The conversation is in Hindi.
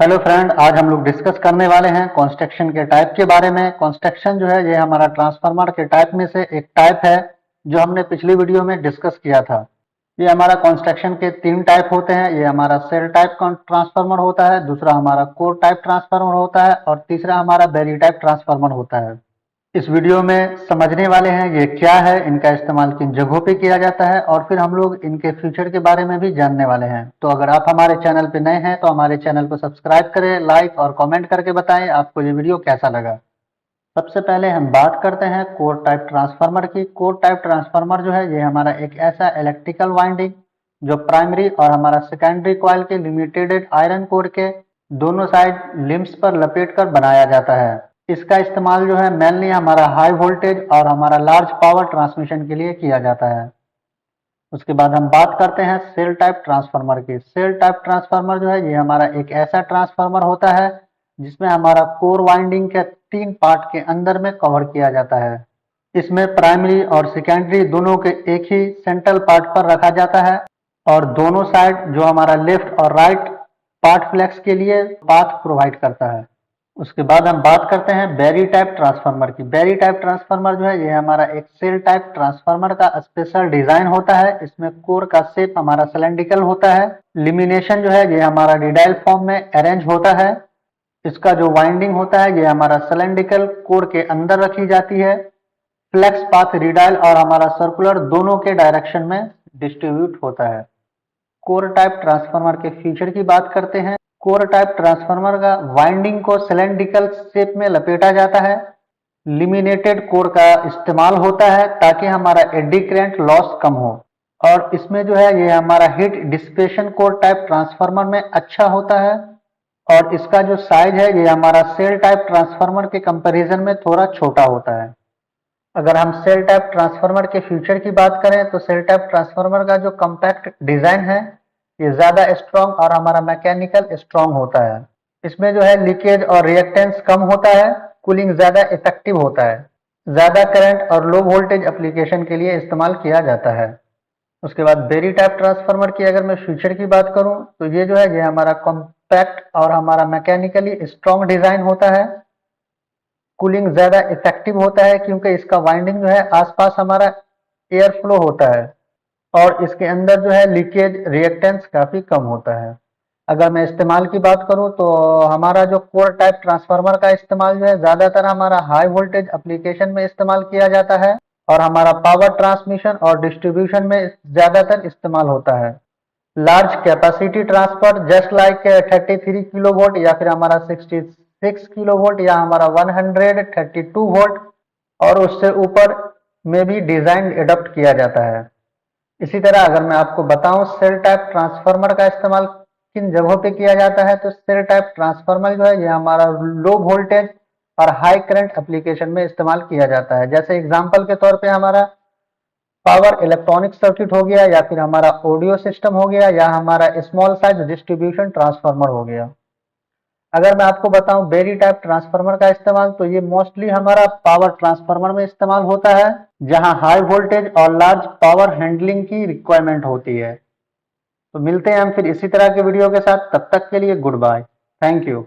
हेलो फ्रेंड, आज हम लोग डिस्कस करने वाले हैं कंस्ट्रक्शन के टाइप के बारे में। कंस्ट्रक्शन जो है ये हमारा ट्रांसफार्मर के टाइप में से एक टाइप है जो हमने पिछली वीडियो में डिस्कस किया था। ये हमारा कंस्ट्रक्शन के तीन टाइप होते हैं। ये हमारा सेल टाइप ट्रांसफार्मर होता है, दूसरा हमारा कोर टाइप ट्रांसफार्मर होता है और तीसरा हमारा बेरी टाइप ट्रांसफार्मर होता है। इस वीडियो में समझने वाले हैं ये क्या है, इनका इस्तेमाल किन जगहों पे किया जाता है और फिर हम लोग इनके फ्यूचर के बारे में भी जानने वाले हैं। तो अगर आप हमारे चैनल पे नए हैं तो हमारे चैनल को सब्सक्राइब करें, लाइक और कमेंट करके बताएं आपको ये वीडियो कैसा लगा। सबसे पहले हम बात करते हैं कोर टाइप ट्रांसफार्मर की। कोर टाइप ट्रांसफार्मर जो है ये हमारा एक ऐसा इलेक्ट्रिकल वाइंडिंग जो प्राइमरी और हमारा सेकेंडरी कॉइल के लिमिटेड आयरन कोर के दोनों साइड लिम्स पर लपेट कर बनाया जाता है। इसका इस्तेमाल जो है मेनली हमारा हाई वोल्टेज और हमारा लार्ज पावर ट्रांसमिशन के लिए किया जाता है। उसके बाद हम बात करते हैं सेल टाइप ट्रांसफार्मर की। सेल टाइप ट्रांसफार्मर जो है ये हमारा एक ऐसा ट्रांसफार्मर होता है जिसमें हमारा कोर वाइंडिंग के तीन पार्ट के अंदर में कवर किया जाता है। इसमें प्राइमरी और सेकेंडरी दोनों के एक ही सेंट्रल पार्ट पर रखा जाता है और दोनों साइड जो हमारा लेफ्ट और राइट पार्ट फ्लेक्स के लिए पाथ प्रोवाइड करता है। उसके बाद हम बात करते हैं बैरी टाइप ट्रांसफार्मर की। बैरी टाइप ट्रांसफार्मर जो है ये हमारा एक सेल टाइप ट्रांसफार्मर का स्पेशल डिजाइन होता है। इसमें कोर का शेप हमारा सिलेंड्रिकल होता है। लिमिनेशन जो है ये हमारा रिडाइल फॉर्म में अरेंज होता है। इसका जो वाइंडिंग होता है ये हमारा सिलेंड्रिकल कोर के अंदर रखी जाती है। फ्लेक्स पाथ रिडाइल और हमारा सर्कुलर दोनों के डायरेक्शन में डिस्ट्रीब्यूट होता है। कोर टाइप ट्रांसफार्मर के फीचर की बात करते हैं। कोर टाइप ट्रांसफार्मर का वाइंडिंग को सिलेंड्रिकल शेप में लपेटा जाता है। लिमिनेटेड कोर का इस्तेमाल होता है ताकि हमारा एडी करंट लॉस कम हो और इसमें जो है ये हमारा heat dissipation core type transformer में अच्छा होता है और इसका जो साइज है ये हमारा सेल टाइप ट्रांसफार्मर के कंपैरिजन में थोड़ा छोटा होता है। अगर हम सेल टाइप ट्रांसफार्मर के फीचर की बात करें तो सेल टाइप ट्रांसफार्मर का जो कॉम्पैक्ट डिजाइन है ये ज्यादा स्ट्रॉन्ग और हमारा मैकेनिकल स्ट्रॉन्ग होता है। इसमें जो है लीकेज और रिएक्टेंस कम होता है। कूलिंग ज्यादा इफेक्टिव होता है। ज्यादा करंट और लो वोल्टेज एप्लीकेशन के लिए इस्तेमाल किया जाता है। उसके बाद बेरी टाइप ट्रांसफार्मर की अगर मैं फीचर की बात करूं तो ये जो है ये हमारा कॉम्पैक्ट और हमारा मैकेनिकली स्ट्रॉन्ग डिजाइन होता है। कूलिंग ज्यादा इफेक्टिव होता है क्योंकि इसका वाइंडिंग जो है आसपास हमारा एयर फ्लो होता है और इसके अंदर जो है लीकेज रिएक्टेंस काफी कम होता है। अगर मैं इस्तेमाल की बात करूं तो हमारा जो कोर टाइप ट्रांसफार्मर का इस्तेमाल जो है ज्यादातर हमारा हाई वोल्टेज एप्लीकेशन में इस्तेमाल किया जाता है और हमारा पावर ट्रांसमिशन और डिस्ट्रीब्यूशन में ज्यादातर इस्तेमाल होता है। Large capacity transfer just like 33 kilovolt या फिर हमारा 66 किलोवोल्ट या हमारा 132 वोल्ट और उससे ऊपर में भी डिजाइन एडॉप्ट किया जाता है। इसी तरह अगर मैं आपको बताऊं सेल टाइप ट्रांसफार्मर का इस्तेमाल किन जगहों पे किया जाता है तो सेल टाइप ट्रांसफार्मर जो है ये हमारा लो वोल्टेज और हाई करंट एप्लीकेशन में इस्तेमाल किया जाता है। जैसे एग्जांपल के तौर पे हमारा पावर इलेक्ट्रॉनिक सर्किट हो गया या फिर हमारा ऑडियो सिस्टम हो गया या हमारा स्मॉल साइज डिस्ट्रीब्यूशन ट्रांसफार्मर हो गया। अगर मैं आपको बताऊं बेरी टाइप ट्रांसफार्मर का इस्तेमाल तो ये मोस्टली हमारा पावर ट्रांसफार्मर में इस्तेमाल होता है जहां हाई वोल्टेज और लार्ज पावर हैंडलिंग की रिक्वायरमेंट होती है। तो मिलते हैं हम फिर इसी तरह के वीडियो के साथ, तब तक के लिए गुड बाय, थैंक यू।